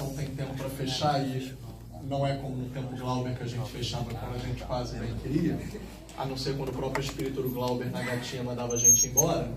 gravação tem tempo para fechar e não é como no tempo Glauber que a gente fechava quando a gente quase nem queria, a não ser quando o próprio espírito do Glauber na gatinha mandava a gente embora,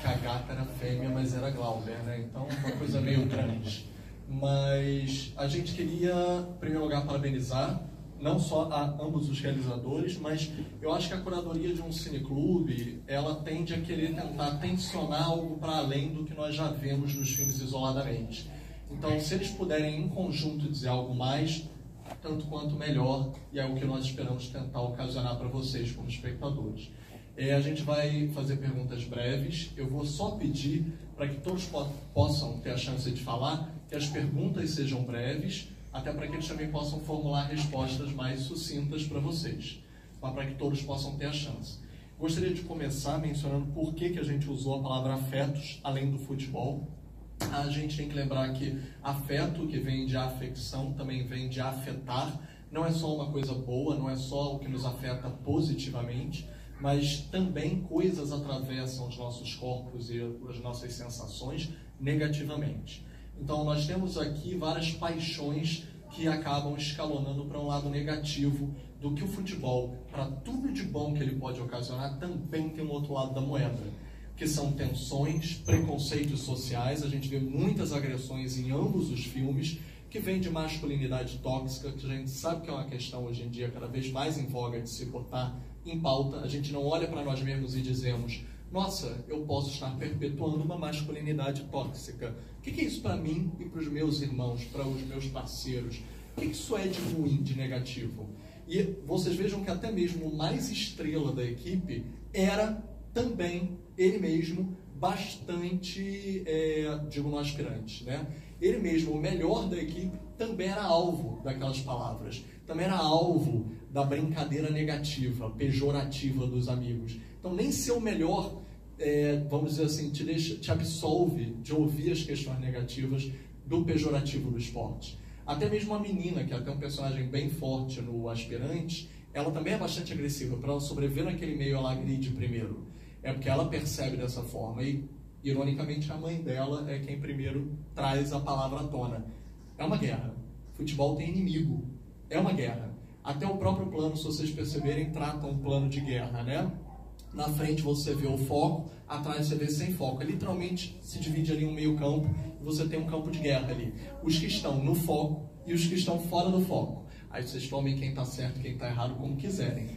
que a gata era fêmea, mas era Glauber, né? Então, uma coisa meio trans. Mas a gente queria, em primeiro lugar, parabenizar não só a ambos os realizadores, mas eu acho que a curadoria de um cineclube, ela tende a querer tentar tensionar algo para além do que nós já vemos nos filmes isoladamente. Então, se eles puderem em conjunto dizer algo mais, tanto quanto melhor, e é o que nós esperamos tentar ocasionar para vocês como espectadores. A gente vai fazer perguntas breves. Eu vou só pedir para que todos possam ter a chance de falar, que as perguntas sejam breves, até para que eles também possam formular respostas mais sucintas para vocês, mas para que todos possam ter a chance. Gostaria de começar mencionando por que a gente usou a palavra afetos, além do futebol. A gente tem que lembrar que afeto, que vem de afecção, também vem de afetar. Não é só uma coisa boa, não é só o que nos afeta positivamente, mas também coisas atravessam os nossos corpos e as nossas sensações negativamente. Então, nós temos aqui várias paixões que acabam escalonando para um lado negativo do que o futebol, para tudo de bom que ele pode ocasionar, também tem um outro lado da moeda, que são tensões, preconceitos sociais. A gente vê muitas agressões em ambos os filmes, que vem de masculinidade tóxica, que a gente sabe que é uma questão hoje em dia cada vez mais em voga de se botar em pauta. A gente não olha para nós mesmos e dizemos: nossa, eu posso estar perpetuando uma masculinidade tóxica. O que é isso para mim e para os meus irmãos, para os meus parceiros? O que isso é de ruim, de negativo? E vocês vejam que até mesmo o mais estrela da equipe era também ele mesmo bastante, digo no aspirante, né? Ele mesmo, o melhor da equipe, também era alvo daquelas palavras. Também era alvo da brincadeira negativa, pejorativa dos amigos. Então, nem ser o melhor, vamos dizer assim, te absolve de ouvir as questões negativas do pejorativo do esporte. Até mesmo a menina, que é até um personagem bem forte no Aspirante, ela também é bastante agressiva. Para ela sobreviver naquele meio, ela agride primeiro. É porque ela percebe dessa forma. E, ironicamente, a mãe dela é quem primeiro traz a palavra à tona. É uma guerra. Futebol tem inimigo. É uma guerra. Até o próprio plano, se vocês perceberem, trata um plano de guerra, né? Na frente você vê o foco, atrás você vê sem foco. Literalmente se divide ali um meio campo e você tem um campo de guerra ali. Os que estão no foco e os que estão fora do foco. Aí vocês tomem quem está certo e quem está errado como quiserem.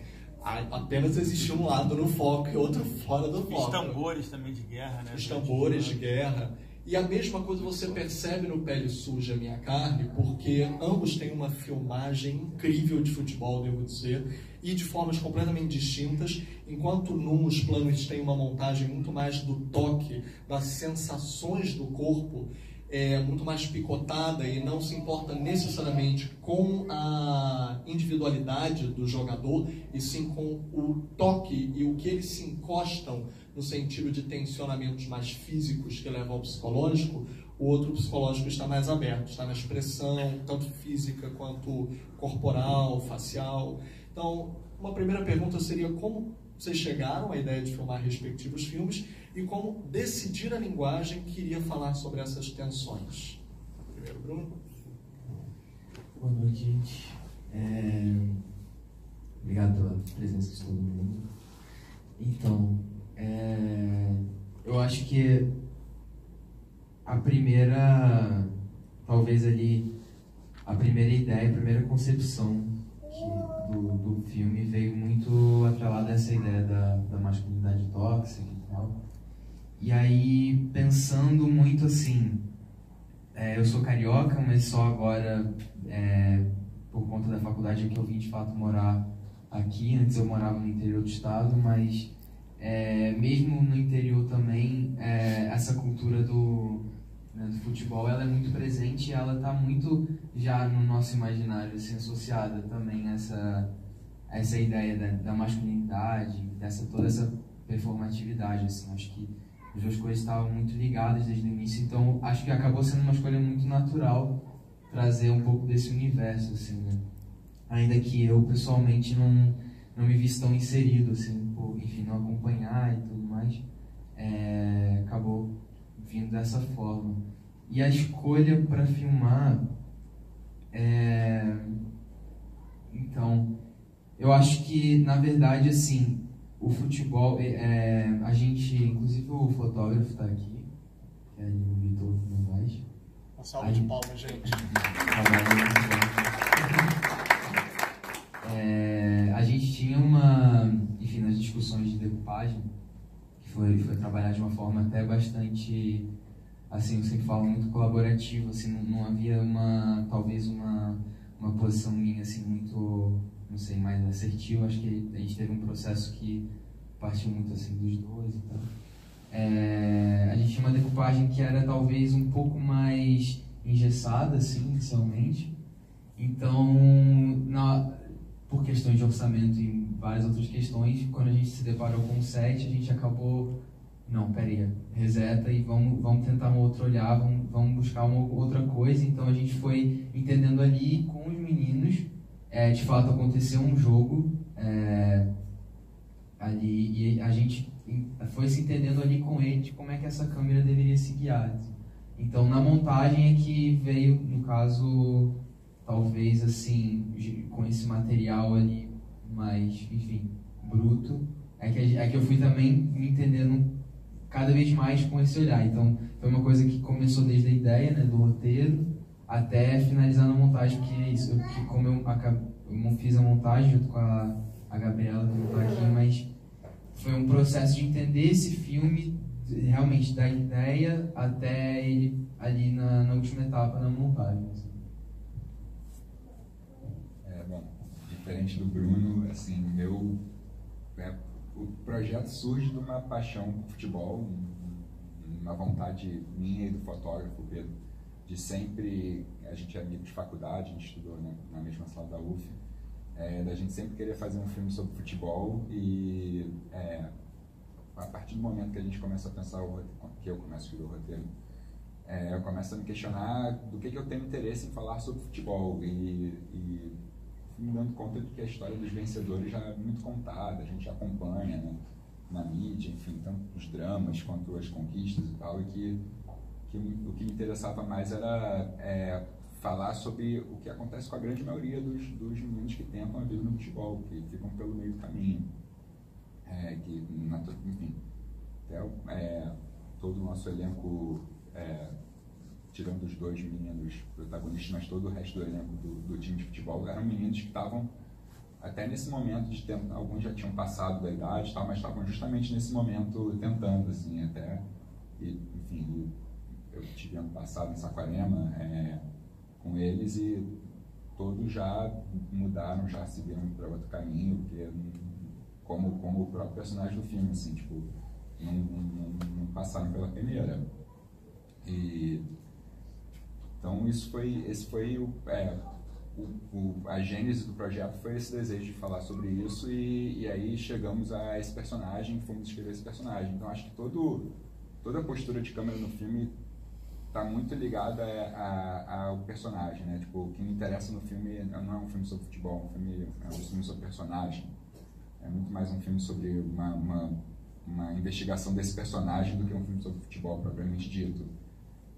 Apenas existe um lado no foco e outro fora do foco. Os tambores também de guerra, né? Os tambores de guerra. E a mesma coisa você percebe no Pele Suja, Minha Carne, porque ambos têm uma filmagem incrível de futebol, devo dizer, e de formas completamente distintas. Enquanto num os planos têm uma montagem muito mais do toque, das sensações do corpo, muito mais picotada e não se importa necessariamente com a individualidade do jogador, e sim com o toque e o que eles se encostam no sentido de tensionamentos mais físicos que levam ao psicológico. O outro psicológico está mais aberto, está na expressão, tanto física quanto corporal, facial. Então, uma primeira pergunta seria como vocês chegaram à ideia de filmar respectivos filmes e como decidir a linguagem que iria falar sobre essas tensões. Primeiro, Bruno. Boa noite, gente. Obrigado pela presença de todo mundo. Então, eu acho que a primeira, talvez ali, a primeira ideia, a primeira concepção do filme veio muito atrelada a essa ideia da masculinidade tóxica e tal. E aí, pensando muito assim, eu sou carioca, mas só agora, por conta da faculdade, que eu vim de fato morar aqui. Antes eu morava no interior do estado, mas mesmo no interior também, essa cultura do futebol, ela é muito presente, e ela está muito já no nosso imaginário, assim, associada também a essa ideia da masculinidade, toda essa performatividade, assim. Acho que as duas coisas estavam muito ligadas desde o início, então acho que acabou sendo uma escolha muito natural trazer um pouco desse universo, assim, né? Ainda que eu pessoalmente não me visse tão inserido, assim, por, enfim, não acompanhar e tudo mais, acabou vindo dessa forma. E a escolha para filmar, então, eu acho que, na verdade, assim, o futebol, a gente, inclusive o fotógrafo está aqui, que é o Vitor Novaes. Uma salva de palmas, gente. A gente tinha enfim, nas discussões de decupagem, que foi trabalhar de uma forma até bastante, assim, eu sempre falo, muito colaborativa, assim, não havia talvez uma posição minha, assim, muito, não sei, mais assertiva. Acho que a gente teve um processo que partiu muito, assim, dos dois e tal. A gente tinha uma decupagem que era talvez um pouco mais engessada, assim, inicialmente. Então, por questões de orçamento e várias outras questões, quando a gente se deparou com o set, a gente acabou, não, peraí, reseta e vamos tentar um outro olhar, vamos buscar uma outra coisa. Então a gente foi entendendo ali com os meninos, de fato aconteceu um jogo ali, e a gente foi se entendendo ali com eles como é que essa câmera deveria se guiar, assim. Então na montagem é que veio, no caso, talvez assim, com esse material ali mais, enfim, bruto, é que eu fui também me entendendo cada vez mais com esse olhar. Então foi uma coisa que começou desde a ideia, né, do roteiro, até finalizar na montagem, porque é isso, como eu não fiz a montagem junto com a Gabriela, que não está aqui, mas foi um processo de entender esse filme, realmente da ideia até ele ali na última etapa, na montagem, assim. Bom, diferente do Bruno, assim, o projeto surge de uma paixão por futebol, uma vontade minha e do fotógrafo Pedro, de sempre, a gente é amigo de faculdade, a gente estudou, né, na mesma sala da UF, da gente sempre querer fazer um filme sobre futebol. E a partir do momento que a gente começa a pensar, que eu começo a escrever o roteiro, eu começo a me questionar do que eu tenho interesse em falar sobre futebol, e fui me dando conta de que a história dos vencedores já é muito contada, a gente acompanha, né, na mídia, enfim, tanto os dramas quanto as conquistas e tal, e que o que me interessava mais era falar sobre o que acontece com a grande maioria dos meninos que tentam a vida no futebol, que ficam pelo meio do caminho, enfim, até todo o nosso elenco, tirando os dois meninos protagonistas, mas todo o resto do elenco do time de futebol eram meninos que estavam, até nesse momento de tempo, alguns já tinham passado da idade e tal, mas estavam justamente nesse momento tentando, assim, enfim, eu tive ano passado em Saquarema com eles, e todos já mudaram, já seguiram para outro caminho, porque como o próprio personagem do filme, assim, tipo, não passaram pela peneira. Então esse foi a gênese do projeto, foi esse desejo de falar sobre isso, e aí chegamos a esse personagem, fomos escrever esse personagem. Então acho que toda a postura de câmera no filme está muito ligada ao personagem, né? Tipo, o que me interessa no filme não é um filme sobre futebol, é um filme sobre personagem. É muito mais um filme sobre uma investigação desse personagem do que um filme sobre futebol propriamente dito.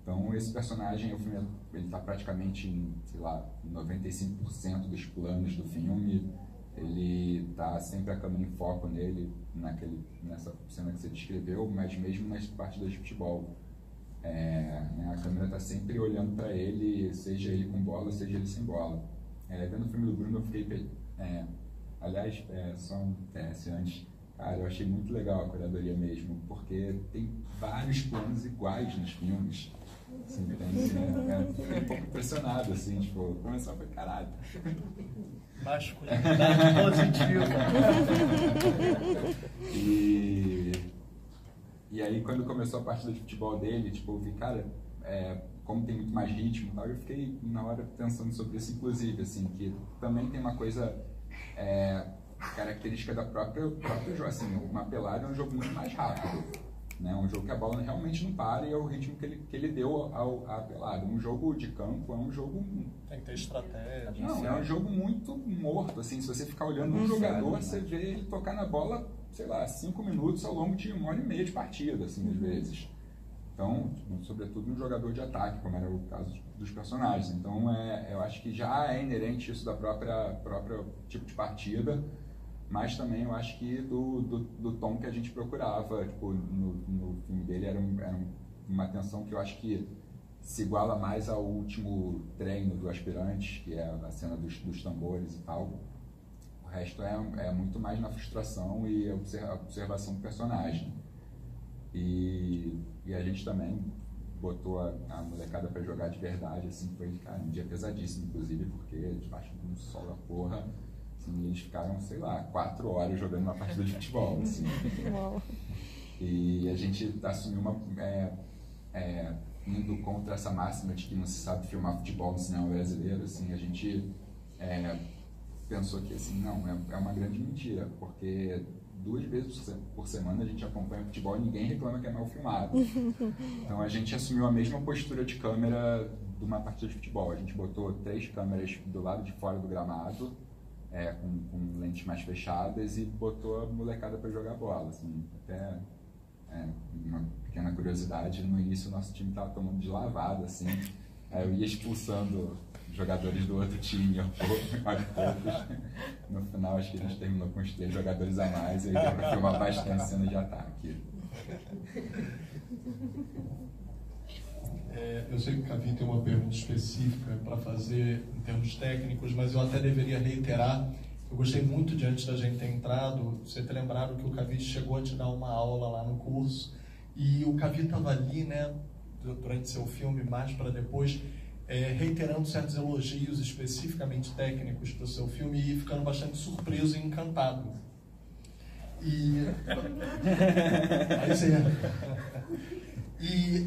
Então esse personagem, o filme, ele está praticamente em, sei lá, 95% dos planos do filme. Ele está sempre a câmera em foco nele, nessa cena que você descreveu, mas mesmo nas partidas de futebol. A câmera está sempre olhando para ele, seja ele com bola, seja ele sem bola. Vendo o filme do Bruno, eu fiquei... aliás, só um teste antes, cara, eu achei muito legal a curadoria mesmo, porque tem vários planos iguais nos filmes. Assim, fiquei um pouco impressionado, assim, tipo, começou a falar, caralho. Masculinidade positiva. E aí, quando começou a partida de futebol dele, tipo, eu vi, cara, como tem muito mais ritmo e tal, eu fiquei na hora pensando sobre isso, inclusive, assim, que também tem uma coisa característica da próprio jogo, assim, uma pelada é um jogo muito mais rápido, né? Um jogo que a bola realmente não para, e é o ritmo que ele deu à pelada. Um jogo de campo é um jogo... Tem que ter estratégia. Não, é um jogo muito morto, assim, se você ficar olhando um jogador, você vê ele tocar na bola, sei lá, 5 minutos ao longo de 1 hora e meia de partida, assim, às vezes. Então, tipo, sobretudo no jogador de ataque, como era o caso dos personagens. Então, eu acho que já é inerente isso da própria tipo de partida, mas também eu acho que do tom que a gente procurava. Tipo, no filme dele era uma tensão que eu acho que se iguala mais ao último treino do aspirante, que é a cena dos tambores e tal. O resto é muito mais na frustração e a observação do personagem. E a gente também botou a molecada pra jogar de verdade, assim, foi, cara, um dia pesadíssimo, inclusive, porque debaixo de um sol da porra, assim, eles ficaram, sei lá, 4 horas jogando uma partida de futebol, assim. E a gente assumiu indo contra essa máxima de que não se sabe filmar futebol no cinema brasileiro, assim, a gente pensou que, assim, não, é uma grande mentira, porque 2 vezes por semana a gente acompanha futebol e ninguém reclama que é mal filmado. Então a gente assumiu a mesma postura de câmera de uma partida de futebol. A gente botou 3 câmeras do lado de fora do gramado, com lentes mais fechadas, e botou a molecada para jogar bola. Assim, até uma pequena curiosidade, no início o nosso time estava tomando de lavada, assim, eu ia expulsando jogadores do outro time aos poucos. No final, acho que a gente terminou com os 3 jogadores a mais, e aí deu para filmar bastante cena de ataque. Eu sei que o Cavi tem uma pergunta específica para fazer em termos técnicos, mas eu até deveria reiterar. Eu gostei muito de, antes da gente ter entrado, você ter lembrado que o Cavi chegou a te dar uma aula lá no curso, e o Cavi estava ali, né, durante seu filme, mais para depois, reiterando certos elogios especificamente técnicos para o seu filme e ficando bastante surpreso e encantado. E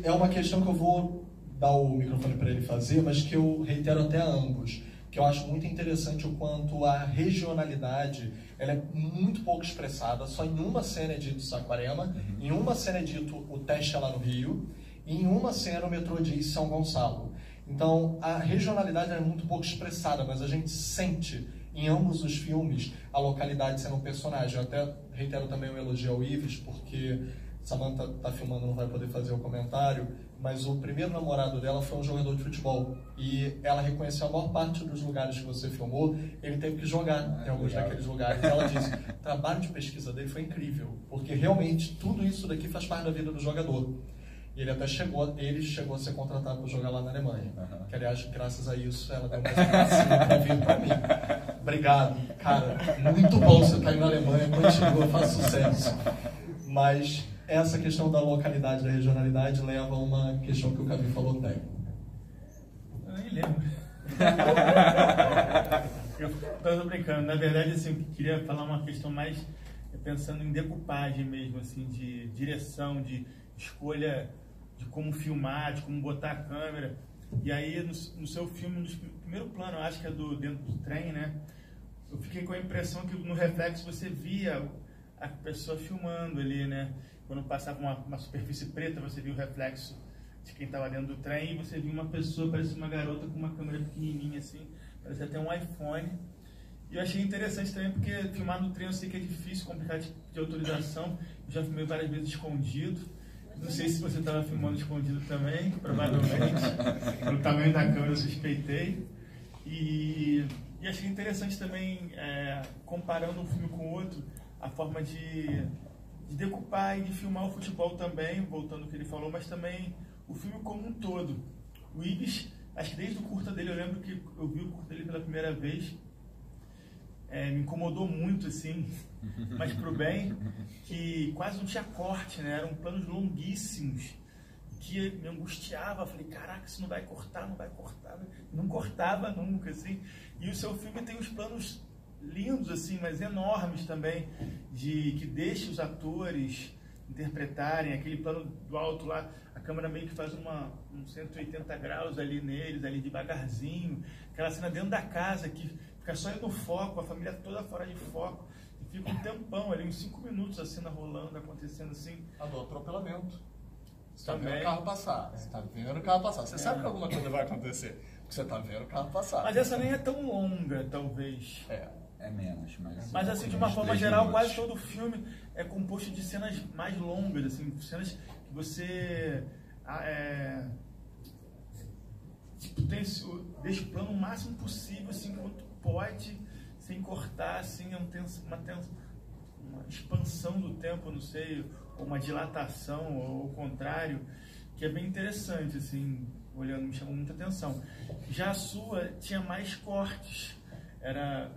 é uma questão que eu vou dar o microfone para ele fazer, mas que eu reitero até a ambos, que eu acho muito interessante o quanto a regionalidade ela é muito pouco expressada. Só em uma cena é dito Saquarema, em uma cena é dito o teste lá no Rio, e em uma cena o metrô diz São Gonçalo. Então, a regionalidade é muito pouco expressada, mas a gente sente em ambos os filmes a localidade sendo um personagem. Eu até reitero também um elogio ao Ives, porque Samantha está filmando, não vai poder fazer o comentário, mas o primeiro namorado dela foi um jogador de futebol. E ela reconheceu a maior parte dos lugares que você filmou, ele teve que jogar em alguns daqueles lugares. E ela disse, o trabalho de pesquisa dele foi incrível, porque realmente tudo isso daqui faz parte da vida do jogador. E ele até chegou a ser contratado para jogar lá na Alemanha. Que, aliás, graças a isso, ela deu mais um passinho para vir para mim. Obrigado, cara. Muito bom você estar aí na Alemanha. Continua, faz sucesso. Mas essa questão da localidade, da regionalidade, leva a uma questão que o Cavi falou técnico. Eu nem lembro. Eu estou brincando. Na verdade, assim, eu queria falar uma questão mais pensando em decupagem mesmo, assim, de direção, de escolha de como filmar, de como botar a câmera. E aí, no seu filme, no primeiro plano, eu acho que é dentro do trem, né? Eu fiquei com a impressão que no reflexo você via a pessoa filmando ali, né? Quando passava uma superfície preta, você via o reflexo de quem estava dentro do trem, e você via uma pessoa, parecia uma garota com uma câmera pequenininha assim, parecia até um iPhone. E eu achei interessante também, porque filmar no trem eu sei que é difícil, complicado de autorização. Eu já filmei várias vezes escondido. Não sei se você estava filmando escondido também, provavelmente. Pelo tamanho da câmera eu suspeitei. E achei interessante também, comparando um filme com o outro, a forma de decupar e de filmar o futebol também, voltando ao que ele falou, mas também o filme como um todo. O Ives, acho que desde o curta dele, eu lembro que eu vi o curta dele pela primeira vez, me incomodou muito, assim, mas pro bem, que quase não tinha corte, né? Eram planos longuíssimos, que me angustiava. Falei, caraca, isso não vai cortar, não vai cortar. Não cortava nunca, assim. E o seu filme tem uns planos lindos, assim, mas enormes também, que deixa os atores interpretarem. Aquele plano do alto lá, a câmera meio que faz uns 180 graus ali neles, ali devagarzinho. Aquela cena dentro da casa que fica só no foco, a família toda fora de foco, e fica um tempão ali, uns 5 minutos a cena rolando, acontecendo assim. A do atropelamento. Você está Também. vendo o carro passar. Você está vendo o carro passar. Você sabe que alguma coisa vai acontecer, porque você está vendo o carro passar. Mas essa nem é tão longa, talvez. É menos, mas assim, de uma forma geral, quase todo o filme é composto de cenas mais longas, assim, cenas que você tipo, deixa o plano o máximo possível, assim, quanto pode, sem cortar, assim, uma expansão do tempo, não sei, ou uma dilatação, ou o contrário, que é bem interessante, assim, olhando, me chamou muita atenção. Já a sua tinha mais cortes, era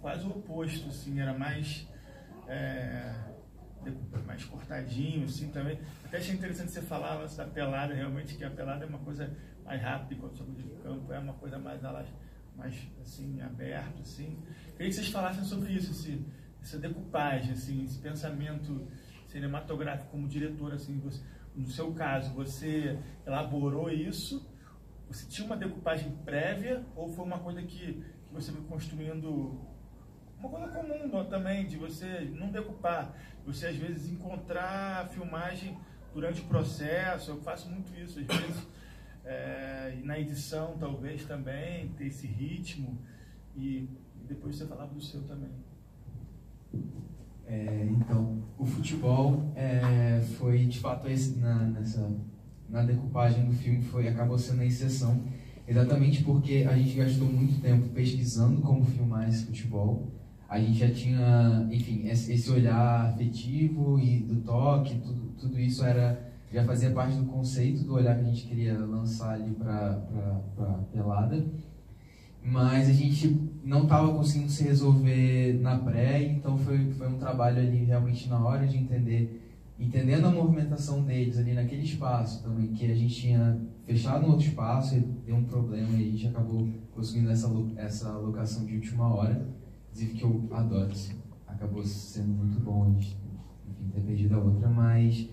quase o oposto, assim, era mais cortadinho, assim, também. Até achei interessante você falar antes da pelada, realmente, que a pelada é uma coisa mais rápida, enquanto o jogo de campo é uma coisa mais assim, aberto, assim. Queria que vocês falassem sobre isso, essa decupagem, assim, esse pensamento cinematográfico como diretor, assim, no seu caso, você elaborou isso? Você tinha uma decupagem prévia ou foi uma coisa que você foi construindo, uma coisa comum também, de você não decupar, você às vezes encontrar a filmagem durante o processo? Eu faço muito isso às vezes, e na edição talvez também, ter esse ritmo, e depois você falava do seu também. Então, o futebol foi, de fato, na decupagem do filme, acabou sendo a exceção, exatamente porque a gente gastou muito tempo pesquisando como filmar esse futebol. A gente já tinha, enfim, esse olhar afetivo e do toque, tudo isso já fazia parte do conceito do olhar que a gente queria lançar ali para pelada. Mas a gente não estava conseguindo se resolver na pré, então foi um trabalho ali realmente na hora de entendendo a movimentação deles ali naquele espaço também, que a gente tinha fechado um outro espaço e deu um problema e a gente acabou conseguindo essa locação de última hora, inclusive que eu adoro, assim, acabou sendo muito bom a gente, enfim, ter perdido a outra, mas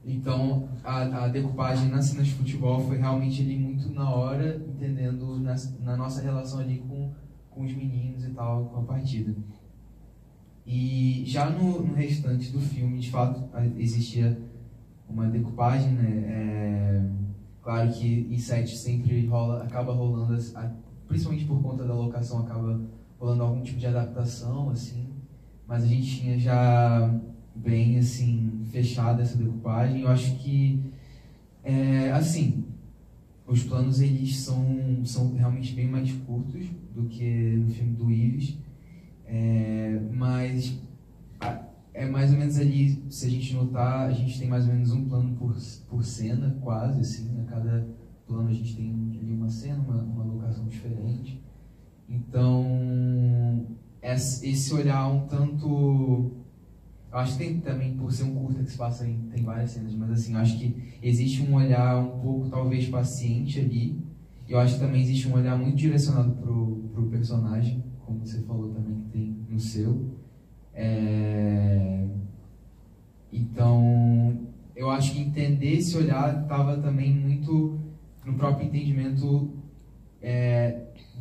então a decupagem na cena de futebol foi realmente ali muito na hora, entendendo na nossa relação ali com os meninos e tal, com a partida. E já no restante do filme, de fato, existia uma decupagem, né? Claro que em set sempre acaba rolando, principalmente por conta da locação, acaba rolando algum tipo de adaptação, assim, mas a gente tinha já bem, assim, fechada essa decupagem. Eu acho que, assim, os planos, eles são realmente bem mais curtos do que no filme do Ives, mas é mais ou menos ali, se a gente notar, a gente tem mais ou menos um plano por cena, quase, assim, a cada plano a gente tem ali uma cena, uma locação diferente. Então, esse olhar um tanto... Eu acho que tem também, por ser um curta que se passa tem várias cenas, mas assim, eu acho que existe um olhar um pouco, talvez, paciente ali. E eu acho que também existe um olhar muito direcionado pro personagem, como você falou também que tem no seu. Então, eu acho que entender esse olhar estava também muito no próprio entendimento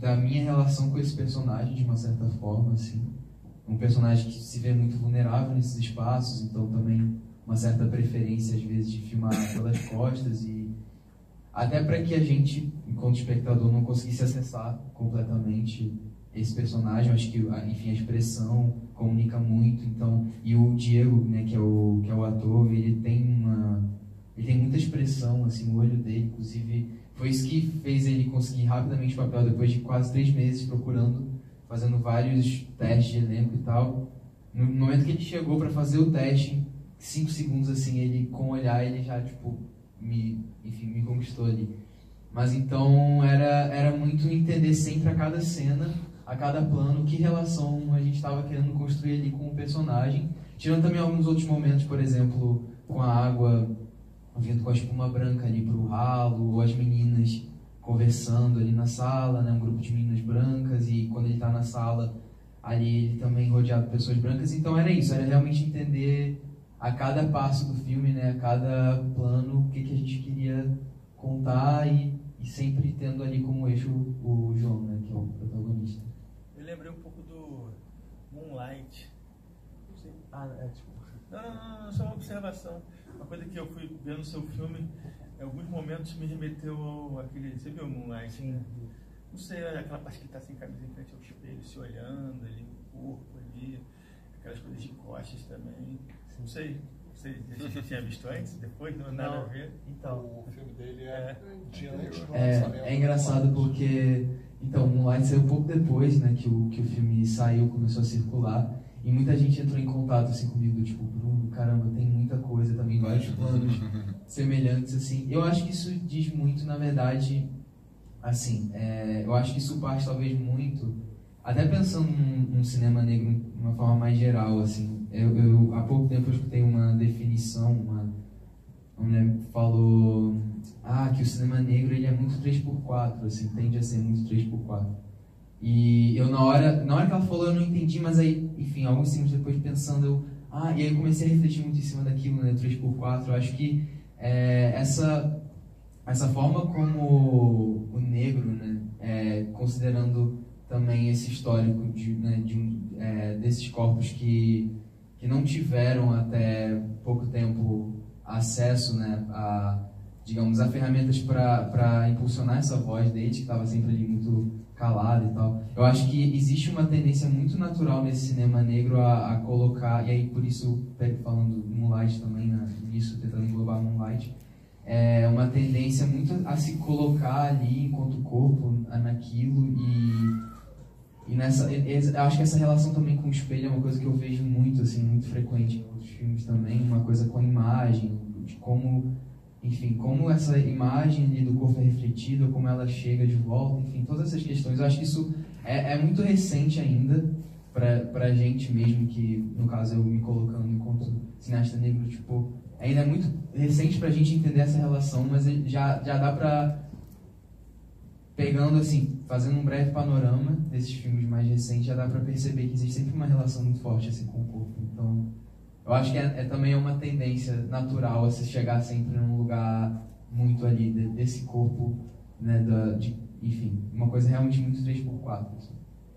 da minha relação com esse personagem, de uma certa forma, assim. Um personagem que se vê muito vulnerável nesses espaços, então também uma certa preferência, às vezes, de filmar pelas costas, e até para que a gente, enquanto espectador, não conseguisse acessar completamente esse personagem. Eu acho que, enfim, a expressão comunica muito, então, e o Diego, né, que é o ator, ele tem muita expressão, assim, o olho dele, inclusive, foi isso que fez ele conseguir rapidamente o papel, depois de quase 3 meses procurando, fazendo vários testes de elenco e tal. No momento que ele chegou para fazer o teste, 5 segundos, assim, ele, com o olhar, ele já, tipo, me conquistou ali. Mas então era muito entender sempre a cada cena, a cada plano, que relação a gente estava querendo construir ali com o personagem, tirando também alguns outros momentos, por exemplo, com a água vindo com a espuma branca ali pro ralo, ou as meninas conversando ali na sala, né, um grupo de meninas brancas, e quando ele está na sala, ali ele também rodeado de pessoas brancas. Então era isso, era realmente entender a cada passo do filme, né, a cada plano, o que a gente queria contar, e sempre tendo ali como eixo o João, né, que é o protagonista. Eu lembrei um pouco do Moonlight. Não, só uma observação. Uma coisa que eu fui vendo no seu filme, em alguns momentos me remeteu àquele... Você viu o Moonlight? Sim. Não sei, aquela parte que ele está sem camisa em frente ao espelho, se olhando ali, o corpo ali, aquelas coisas de costas também. Não sei. Você já tinha visto antes? Depois? Não, nada a ver? Então, O filme dele é dia antes do É, lançamento. é engraçado porque, então, Moonlight saiu pouco depois, né, que o filme saiu, começou a circular, e muita gente entrou em contato, assim, comigo, tipo, Bruno, caramba, tem muita coisa também, vários planos semelhantes, assim. Eu acho que isso diz muito, na verdade, assim, eu acho que isso parte, talvez, muito, até pensando num cinema negro de uma forma mais geral, assim. Eu há pouco tempo eu escutei uma definição, uma mulher falou que o cinema negro ele é muito 3x4, assim, tende a ser muito 3x4. E eu na hora que ela falou eu não entendi, mas aí, enfim, alguns tempos depois pensando, e aí eu comecei a refletir muito em cima daquilo, né, 3x4. Eu acho que essa forma como o negro, né, considerando também esse histórico desses corpos que não tiveram até pouco tempo acesso, né, a ferramentas para impulsionar essa voz deles, que estava sempre ali muito calada e tal. Eu acho que existe uma tendência muito natural nesse cinema negro a colocar, e aí por isso, falando do Moonlight também, nisso, tentando englobar Moonlight, uma tendência muito a se colocar ali enquanto corpo naquilo e eu acho que essa relação também com o espelho é uma coisa que eu vejo muito, assim, muito frequente em outros filmes também, uma coisa com a imagem, de como, enfim, como essa imagem ali do corpo é refletida, como ela chega de volta, enfim, todas essas questões. Eu acho que isso é muito recente ainda pra gente mesmo, que, no caso, eu me colocando enquanto cineasta negro, tipo, ainda é muito recente pra gente entender essa relação, mas já dá pra... Pegando, assim, fazendo um breve panorama desses filmes mais recentes, já dá pra perceber que existe sempre uma relação muito forte, assim, com o corpo. Então, eu acho que também é uma tendência natural a se chegar sempre num lugar muito ali desse corpo, né, enfim, uma coisa realmente muito 3x4. Assim.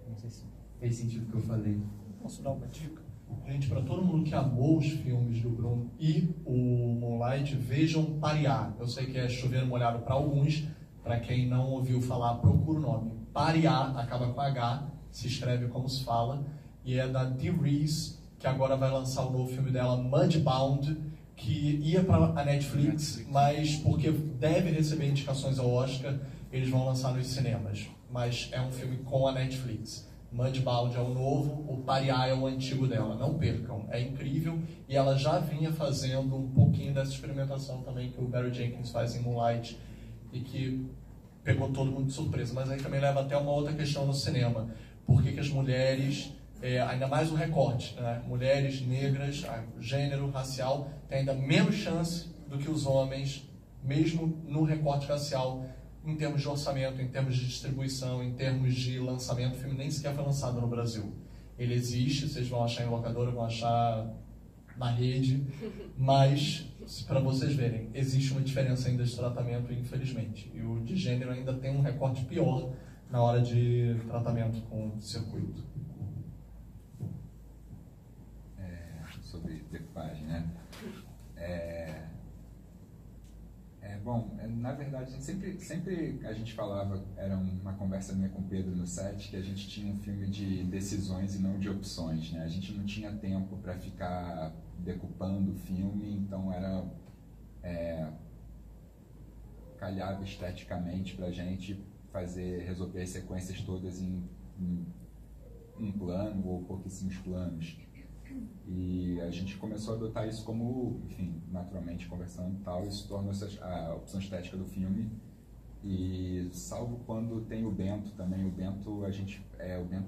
Não sei se fez sentido o que eu falei. Posso dar uma dica? Gente, para todo mundo que amou os filmes do Bruno e o Moonlight, vejam Pariá. Eu sei que é chover molhado para alguns. Para quem não ouviu falar, procura o nome. Pariá, acaba com H, se escreve como se fala, e é da Dee Reese, que agora vai lançar o novo filme dela, Mudbound, que ia para a Netflix, mas porque deve receber indicações ao Oscar, eles vão lançar nos cinemas. Mas é um filme com a Netflix. Mudbound é o novo, o Pariá é o antigo dela. Não percam, é incrível. E ela já vinha fazendo um pouquinho dessa experimentação também que o Barry Jenkins faz em Moonlight, e que pegou todo mundo de surpresa. Mas aí também leva até uma outra questão no cinema. Por que as mulheres, ainda mais o recorte, né? Mulheres negras, gênero, racial, tem ainda menos chance do que os homens, mesmo no recorte racial, em termos de orçamento, em termos de distribuição, em termos de lançamento. O filme nem sequer foi lançado no Brasil. Ele existe, vocês vão achar em locadora, vão achar na rede, mas, para vocês verem, existe uma diferença ainda de tratamento, infelizmente. E o de gênero ainda tem um recorte pior na hora de tratamento com circuito. Sobre decupagem, né? Bom, na verdade, sempre a gente falava, era uma conversa minha com o Pedro no set, que a gente tinha um filme de decisões e não de opções, né? A gente não tinha tempo para ficar decupando o filme, então calhava esteticamente para a gente resolver as sequências todas em um plano ou pouquíssimos planos. E a gente começou a adotar isso como, enfim, naturalmente conversando e tal, isso tornou-se a opção estética do filme. E salvo quando tem o Bento também, o Bento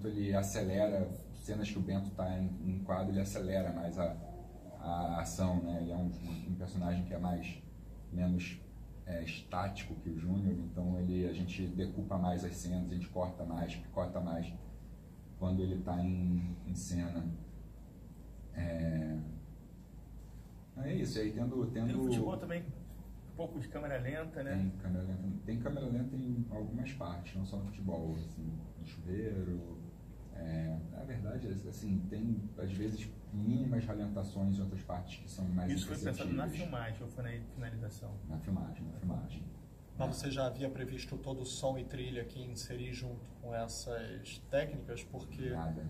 ele acelera, cenas que o Bento está em quadro, ele acelera mais a ação, né? Ele é um personagem que é menos estático que o Júnior, então a gente decupa mais as cenas, a gente picota mais quando ele está em cena. É isso, aí tendo... Tem no futebol também um pouco de câmera lenta, né? Tem câmera lenta em algumas partes, não só no futebol, assim, no chuveiro. Na verdade, assim, tem às vezes mínimas ralentações em outras partes que são mais Isso foi pensado na filmagem ou foi na finalização? Na filmagem. Mas você já havia previsto todo o som e trilha que inserir junto com essas técnicas? Porque... Nada.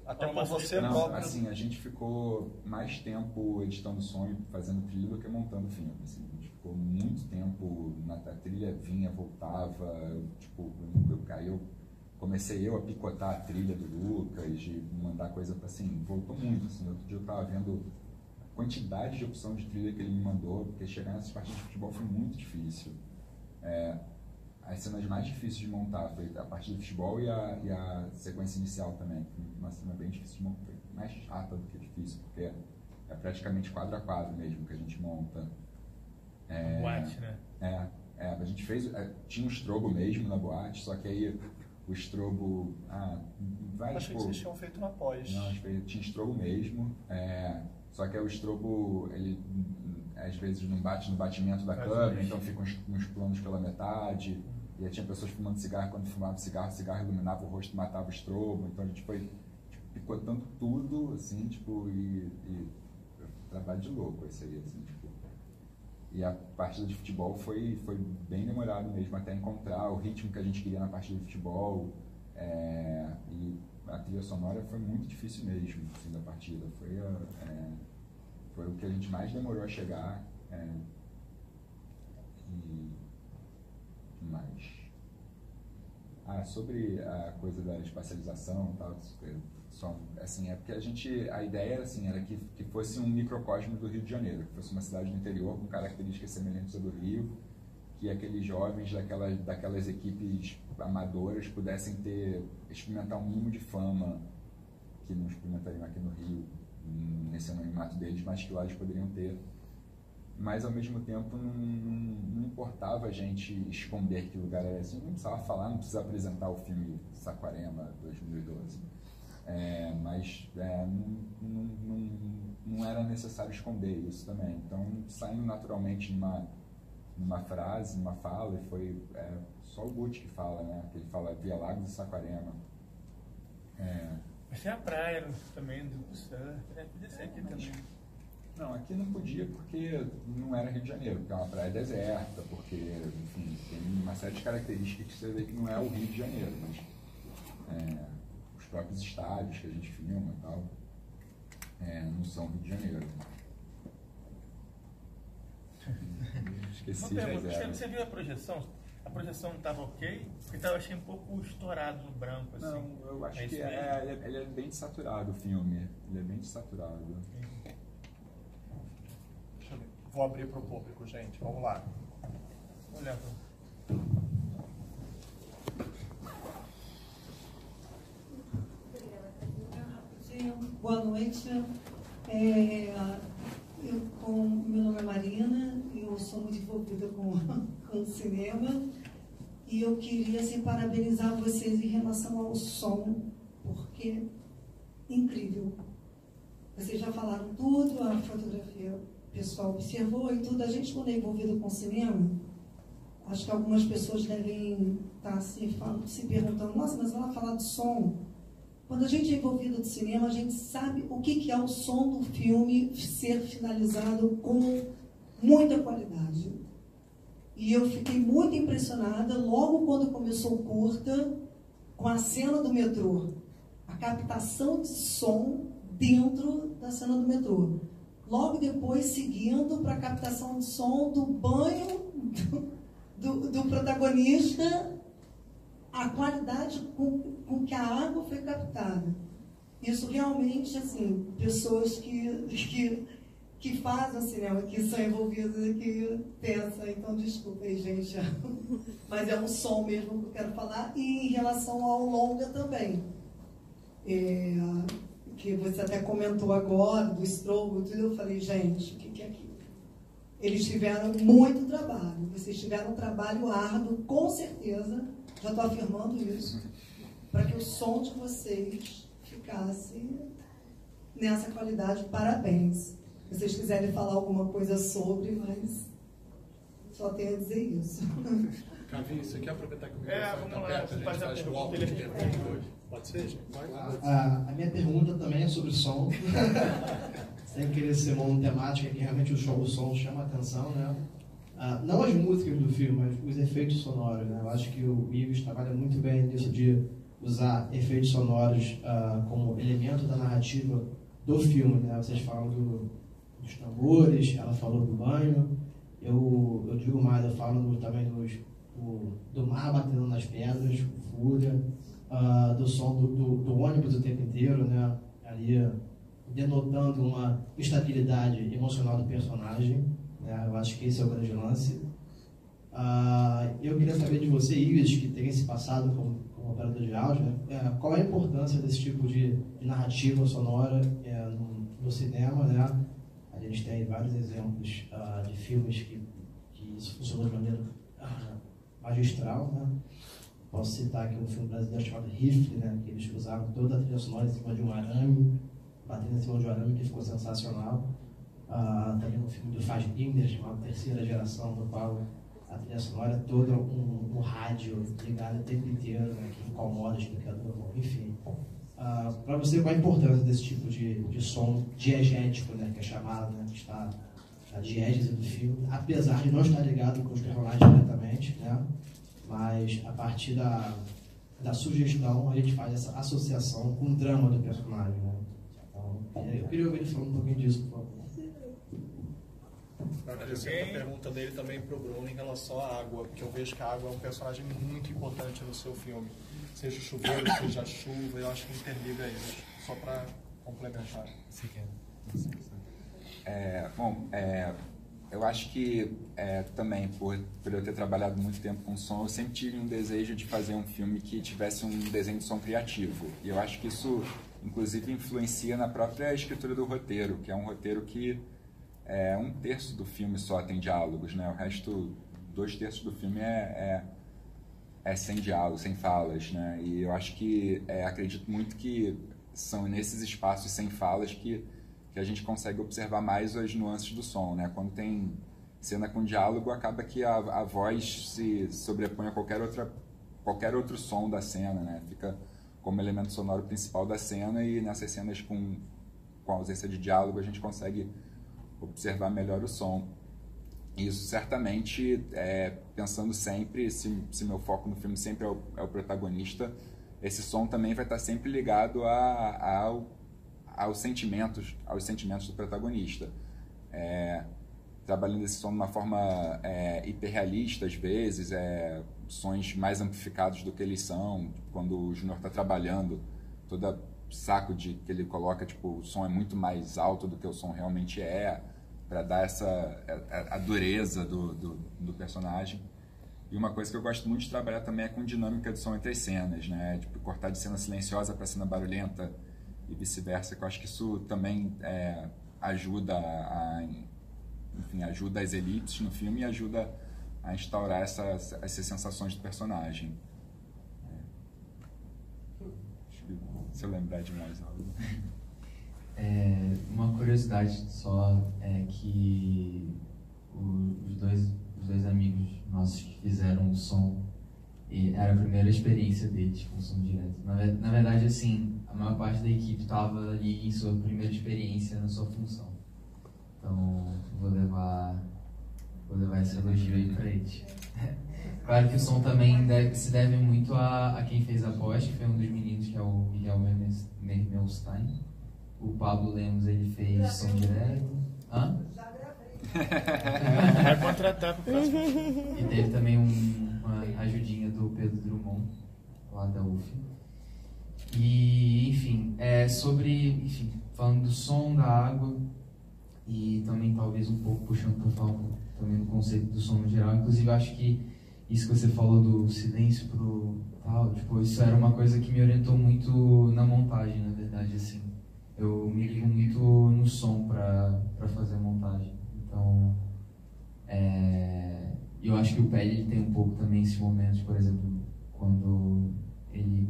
Até para você não, próprio. Assim, a gente ficou mais tempo editando som e fazendo trilha do que montando filme. Assim. A gente ficou muito tempo a trilha vinha, voltava. Eu comecei a picotar a trilha do Lucas, de mandar coisa para assim, voltou muito. Assim, outro dia eu estava vendo a quantidade de opção de trilha que ele me mandou, porque chegar nessas partidas de futebol foi muito difícil. As cenas mais difíceis de montar foi a partida de futebol e a sequência inicial também. Foi uma cena bem difícil de montar, mais chata do que difícil, porque é praticamente quadro a quadro mesmo que a gente monta. Boate, né? A gente fez, tinha um strobo mesmo na boate, só que aí o strobo... Achei que vocês tinham feito na pós. Não, tinha strobo mesmo, só que aí o strobo, ele às vezes não bate no batimento da câmera, então ficam uns planos pela metade, e aí tinha pessoas fumando cigarro, quando fumava cigarro, o cigarro iluminava o rosto, matava o strobo, então a gente foi picotando tudo, assim, e trabalho de louco esse aí, assim, E a partida de futebol foi bem demorado mesmo, até encontrar o ritmo que a gente queria na partida de futebol, e a trilha sonora foi muito difícil mesmo, assim, da partida, foi o que a gente mais demorou a chegar, e mais. Sobre a coisa da espacialização e tal, assim, porque a ideia assim, era que fosse um microcosmo do Rio de Janeiro, que fosse uma cidade do interior com características semelhantes ao do Rio, que aqueles jovens daquelas equipes amadoras pudessem experimentar um mínimo de fama que não experimentariam aqui no Rio, nesse anonimato deles, mas que lá eles poderiam ter. Mas, ao mesmo tempo, não importava a gente esconder que lugar era assim, não precisava falar, não precisava apresentar o filme Saquarema 2012. Mas não era necessário esconder isso também. Então, saindo naturalmente numa frase, numa fala, e foi só o Gucci que fala, né? Que ele fala Via Lagos e Saquarema. Mas tem a praia também do surf, né? Podia ser aqui também. Não, aqui não podia porque não era Rio de Janeiro, porque é uma praia deserta, porque, enfim, tem uma série de características que você vê que não é o Rio de Janeiro, mas os próprios estádios que a gente filma e tal, não são Rio de Janeiro. Esqueci de reserva. Você viu a projeção? A projeção estava ok? Porque eu achei um pouco estourado no branco, assim. Não, eu acho que ele é bem desaturado o filme. Ele é bem desaturado. Deixa eu ver. Vou abrir para o público, gente. Vamos lá. Olha. Boa noite. Meu nome é Marina, eu sou muito envolvida com o cinema e eu queria assim, parabenizar vocês em relação ao som, porque incrível. Vocês já falaram tudo, a fotografia o pessoal observou e tudo. A gente, quando é envolvido com cinema, acho que algumas pessoas devem estar se perguntando, nossa, mas ela fala de som. Quando a gente é envolvido no cinema, a gente sabe o que é o som do filme ser finalizado com muita qualidade. E eu fiquei muito impressionada logo quando começou o curta, com a cena do metrô. A captação de som dentro da cena do metrô. Logo depois, seguindo para a captação de som do banho do protagonista, a qualidade com que a água foi captada. Isso realmente, assim, pessoas que fazem cinema, que são envolvidas, que pensam, então desculpa aí, gente, mas é um som mesmo que eu quero falar. E em relação ao longa também, que você até comentou agora, do estrogo, tudo, eu falei, gente, o que é aquilo? Eles tiveram muito trabalho, vocês tiveram um trabalho árduo, com certeza, já estou afirmando isso, para que o som de vocês ficasse nessa qualidade. Parabéns. Se vocês quiserem falar alguma coisa sobre, mas só tenho a dizer isso. Cavi, você quer aproveitar que o microfone está perto? A gente faz o álbum de perguntas hoje. Pode ser, gente? A minha pergunta também é sobre som. Sem querer ser monotemática, que realmente o som chama a atenção, né? Não as músicas do filme, mas os efeitos sonoros, né? Eu acho que o Ives trabalha muito bem nisso de usar efeitos sonoros como elemento da narrativa do filme, né? Vocês falam dos tambores, ela falou do banho, eu digo mais, eu falo também do mar batendo nas pedras, fúria, do som do ônibus o tempo inteiro, né? Ali denotando uma estabilidade emocional do personagem, né? Eu acho que esse é o grande lance. Eu queria saber de você, Ives, que tem esse passado como operador de áudio, né? Qual é a importância desse tipo de narrativa sonora no cinema, né? A gente tem vários exemplos de filmes que isso funcionou de maneira magistral, né? Posso citar aqui um filme brasileiro chamado Rifle, né? Que eles usaram toda a trilha sonora em cima de um arame, batendo em cima de um arame, que ficou sensacional. Também um filme do Fassbinder, chamado Terceira Geração, no qual a trilha sonora é toda um rádio ligado o tempo inteiro, né? Que incomoda o espectador, enfim. Para você, qual a importância desse tipo de som diegético, né? Que é chamado, né? Que está a diégese do filme, apesar de não estar ligado com os personagens diretamente, né? Mas a partir da sugestão a gente faz essa associação com o drama do personagem, né? Então, eu queria ouvir ele falando um pouquinho disso, por favor. Eu acrescento a pergunta dele também para o Bruno em relação à água, porque eu vejo que a água é um personagem muito importante no seu filme. Seja o chuveiro, seja a chuva, eu acho que interliga eles. Só para complementar. Eu acho que também, por eu ter trabalhado muito tempo com som, eu sempre tive um desejo de fazer um filme que tivesse um desenho de som criativo. E eu acho que isso, inclusive, influencia na própria escritura do roteiro, que é um roteiro que 1/3 do filme só tem diálogos, né? O resto, 2/3 do filme é sem diálogos, sem falas, né? E eu acho que, acredito muito que são nesses espaços sem falas que a gente consegue observar mais as nuances do som, né? Quando tem cena com diálogo, acaba que a voz se sobrepõe a qualquer outro som da cena, né? Fica como elemento sonoro principal da cena, e nessas cenas com ausência de diálogo a gente consegue observar melhor o som. Isso certamente, pensando sempre, se meu foco no filme sempre é o protagonista, esse som também vai estar sempre ligado aos sentimentos do protagonista. Trabalhando esse som de uma forma hiperrealista, às vezes, sons mais amplificados do que eles são. Quando o Júnior está trabalhando, todo saco que ele coloca, tipo, o som é muito mais alto do que o som realmente para dar a dureza do personagem. E uma coisa que eu gosto muito de trabalhar também é com dinâmica de som entre as cenas, né? Tipo, cortar de cena silenciosa para cena barulhenta e vice-versa, que eu acho que isso também ajuda ajuda as elipses no filme e ajuda a instaurar essas sensações do personagem. Se eu lembrar de mais algo. Uma curiosidade só é que os dois amigos nossos que fizeram o som, era a primeira experiência deles com som direto. Na verdade, assim, a maior parte da equipe estava ali em sua primeira experiência na sua função. Então, vou levar esse elogio aí para eles. Claro que o som também se deve muito a quem fez a voz, que foi um dos meninos, que é o Miguel Mermelstein. O Pablo Lemos, ele fez som direto. Hã? Vai contratar pro próximo. E teve também uma ajudinha do Pedro Drummond, lá da UF. E, enfim, falando do som, da água, e também talvez um pouco puxando para falar também do conceito do som no geral. Inclusive, eu acho que isso que você falou do silêncio pro tal, tipo, isso era uma coisa que me orientou muito na montagem, na verdade, assim. Eu me ligo muito no som para fazer a montagem. Então, eu acho que o Pele tem um pouco também esses momentos, por exemplo, quando ele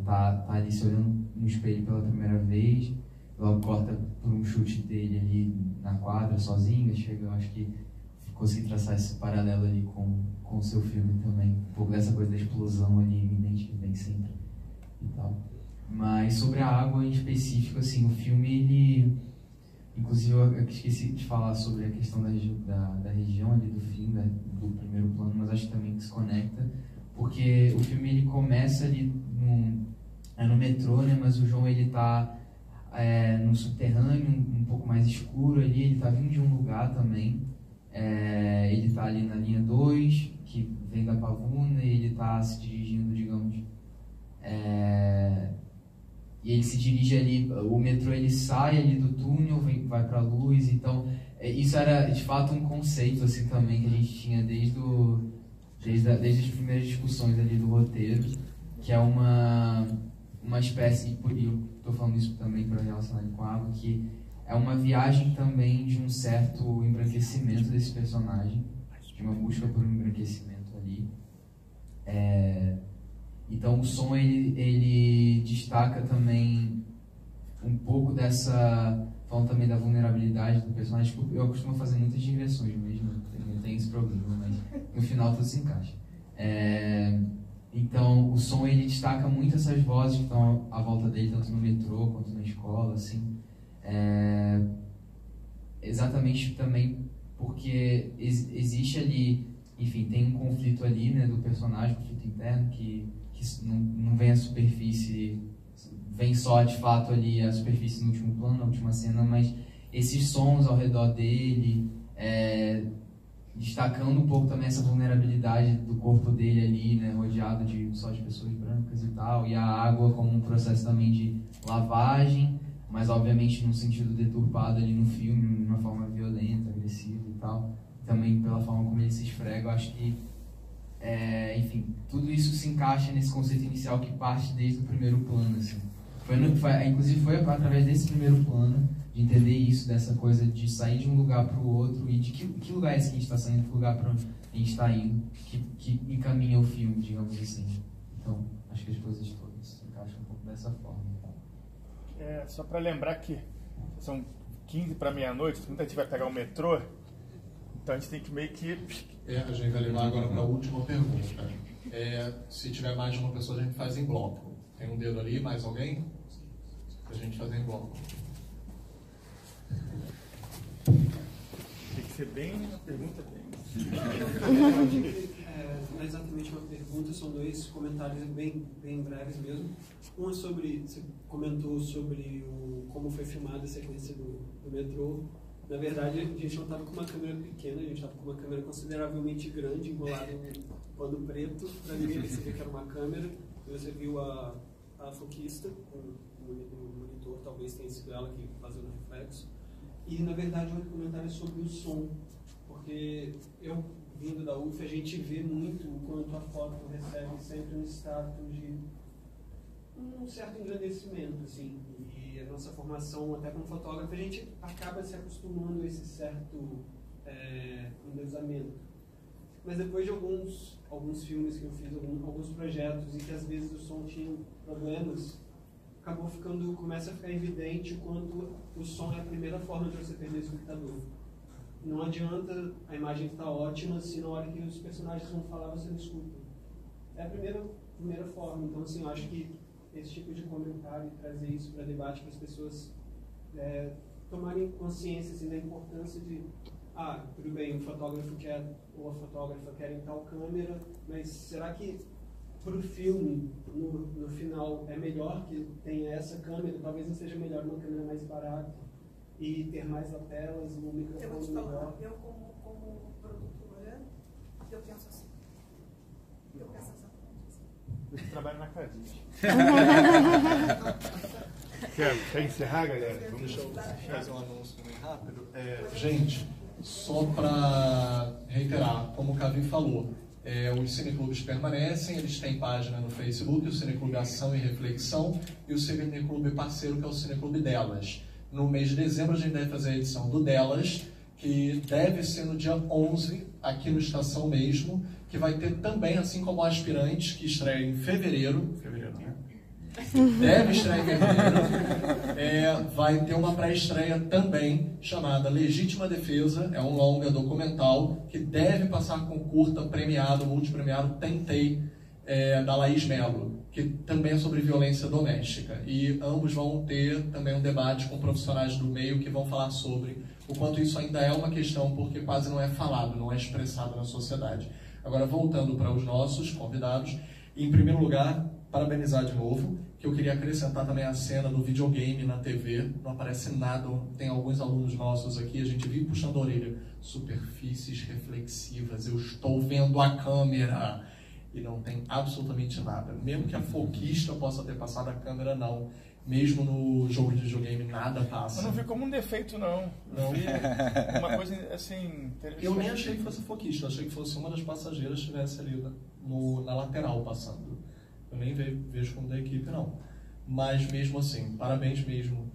tá ali se olhando no espelho pela primeira vez, logo corta por um chute dele ali na quadra, sozinho, eu acho que consegui traçar esse paralelo ali com o seu filme também. Um pouco dessa coisa da explosão ali, me identifico bem sempre e tal. Mas sobre a água em específico, assim, o filme, ele... Inclusive, eu esqueci de falar sobre a questão da região ali do fim, né, do primeiro plano, mas acho que também que se conecta, porque o filme ele começa ali no metrô, né? Mas o João ele tá no subterrâneo, um pouco mais escuro ali, ele tá vindo de um lugar também, ele tá ali na linha 2, que vem da Pavuna, e ele tá se dirigindo, digamos, e ele se dirige ali, o metrô ele sai ali do túnel, vai pra luz, então isso era de fato um conceito assim também que a gente tinha desde as primeiras discussões ali do roteiro, que é uma espécie, e eu estou falando isso também para relacionar com a água, que é uma viagem também de um certo embranquecimento desse personagem, de uma busca por um embranquecimento ali. Então o som ele destaca também um pouco dessa, falando também da vulnerabilidade do personagem. Eu costumo fazer muitas digressões mesmo, não tem esse problema, mas no final tudo se encaixa. Então o som ele destaca muito essas vozes que estão à volta dele, tanto no metrô quanto na escola, assim. Exatamente também porque existe ali, enfim, tem um conflito ali, né, do personagem, um conflito interno que não vem à superfície, vem só de fato ali a superfície no último plano, na última cena, mas esses sons ao redor dele, destacando um pouco também essa vulnerabilidade do corpo dele ali, né, rodeado só de pessoas brancas e tal, e a água como um processo também de lavagem, mas obviamente num sentido deturpado ali no filme, de uma forma violenta, agressiva e tal, também pela forma como ele se esfrega. Eu acho que enfim, tudo isso se encaixa nesse conceito inicial que parte desde o primeiro plano, assim. Inclusive foi através desse primeiro plano, de entender isso, dessa coisa de sair de um lugar para o outro, e de que lugar é esse que a gente está saindo, que lugar para onde a gente está indo, que encaminha o filme, digamos assim. Então, acho que as coisas todas se encaixam um pouco dessa forma. Só para lembrar que são 15 para meia-noite, muita gente vai pegar o metrô, então a gente tem que meio que... A gente vai levar agora para a última pergunta. Se tiver mais de uma pessoa, a gente faz em bloco. Tem um dedo ali, mais alguém? A gente fazer em bloco. Tem que ser bem uma pergunta bem... Não é exatamente uma pergunta, são dois comentários bem breves mesmo. Um é sobre, você comentou sobre como foi filmada a sequência do metrô. Na verdade, a gente não estava com uma câmera pequena, a gente estava com uma câmera consideravelmente grande, enrolada em pano preto, para ninguém perceber que era uma câmera. E você viu a foquista, o monitor, talvez tenha sido ela que fazendo o reflexo. E, na verdade, um comentário sobre o som, porque eu, vindo da UF, a gente vê muito o quanto a foto recebe sempre um status de um certo engrandecimento, assim, e a nossa formação, até como fotógrafo, a gente acaba se acostumando a esse certo endeusamento. Mas depois de alguns filmes que eu fiz, alguns projetos, e que às vezes o som tinha problemas, começa a ficar evidente o quanto o som é a primeira forma de você perder o espectador. Não adianta a imagem estar ótima se na hora que os personagens vão falar você não escuta. É a primeira forma. Então, assim, eu acho que esse tipo de comentário e trazer isso para debate, para as pessoas tomarem consciência assim, da importância de tudo bem, o fotógrafo ou a fotógrafa querem tal câmera, mas será que para o filme, no final, é melhor que tenha essa câmera? Talvez não seja melhor uma câmera mais barata e ter mais lapelas, um microfone melhor. Eu como produtora, eu penso assim. Eu trabalho na Cadis. Quer encerrar, galera? Deixa eu fazer um anúncio bem rápido. Gente, só para reiterar, como o Cavi falou, os cineclubes permanecem, eles têm página no Facebook, o Cineclube Ação e Reflexão, e o Cineclube parceiro, que é o Cineclube Delas. No mês de dezembro, a gente deve fazer a edição do Delas, que deve ser no dia 11, aqui no Estação mesmo, que vai ter também, assim como o Aspirantes, que estreia em fevereiro, né? Deve estrear em fevereiro. Vai ter uma pré-estreia também, chamada Legítima Defesa, é um longa documental, que deve passar com curta premiado, multipremiado, Tentei, da Laís Melo, que também é sobre violência doméstica. E ambos vão ter também um debate com profissionais do meio que vão falar sobre o quanto isso ainda é uma questão, porque quase não é falado, não é expressado na sociedade. Agora, voltando para os nossos convidados, em primeiro lugar, parabenizar de novo, que eu queria acrescentar também a cena do videogame na TV, não aparece nada, tem alguns alunos nossos aqui, a gente vive puxando a orelha, superfícies reflexivas, eu estou vendo a câmera, e não tem absolutamente nada, mesmo que a foquista possa ter passado a câmera, não, mesmo no jogo de videogame nada passa. Eu não vi como um defeito, não. Não. Vi uma coisa assim interessante. Eu nem achei que fosse foquista, eu achei que fosse uma das passageiras que estivesse ali na lateral passando. Eu nem vejo como da equipe, não. Mas mesmo assim, parabéns mesmo.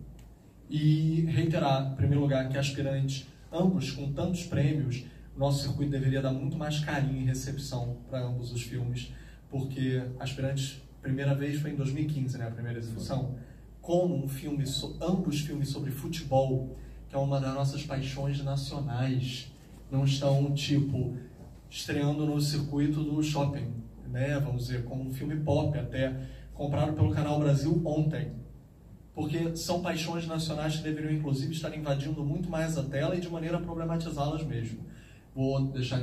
E reiterar, em primeiro lugar, que aspirantes, ambos com tantos prêmios, o nosso circuito deveria dar muito mais carinho e recepção para ambos os filmes, porque aspirantes, primeira vez foi em 2015, né, a primeira exibição, como um filme, ambos filmes sobre futebol, que é uma das nossas paixões nacionais, não estão, tipo, estreando no circuito do shopping, né, vamos dizer, como um filme pop até, comprado pelo Canal Brasil ontem, porque são paixões nacionais que deveriam, inclusive, estar invadindo muito mais a tela e de maneira a problematizá-las mesmo. Vou deixar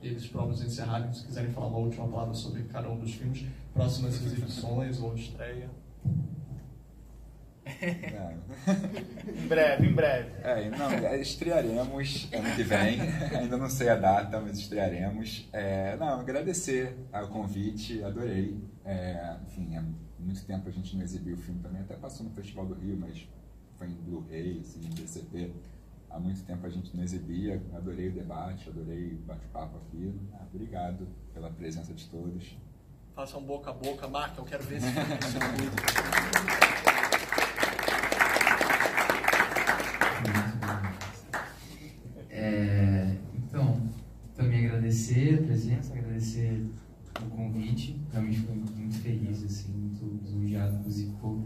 eles próprios encerrarem, se quiserem falar uma última palavra sobre cada um dos filmes, próximas exibições ou estreia. Em breve. Estrearemos ano que vem, ainda não sei a data, mas estrearemos. Agradecer o convite, adorei. Enfim, há muito tempo a gente não exibiu o filme também, até passou no Festival do Rio, mas foi em Blu-ray, assim, em DCP. Há muito tempo a gente não exibia, adorei o debate, adorei o bate-papo aqui. Obrigado pela presença de todos. Façam boca a boca, marca, eu quero ver esse filme no circuito. Então, também agradecer a presença, agradecer o convite. Realmente foi muito feliz, assim, muito lisonjeado, inclusive por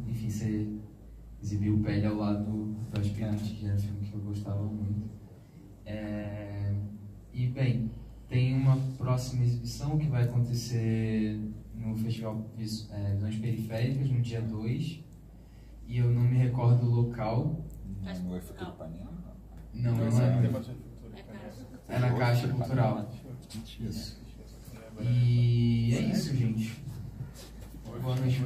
enfim, você exibiu Pele ao lado do Aspirante, que era um filme que eu gostava muito. E, bem, tem uma próxima exibição que vai acontecer no Festival Visões Periféricas, no dia 2. E eu não me recordo o local. Não é Futuro Ipanema? Não, é na Caixa Cultural. Isso. E é isso, gente. Boa noite.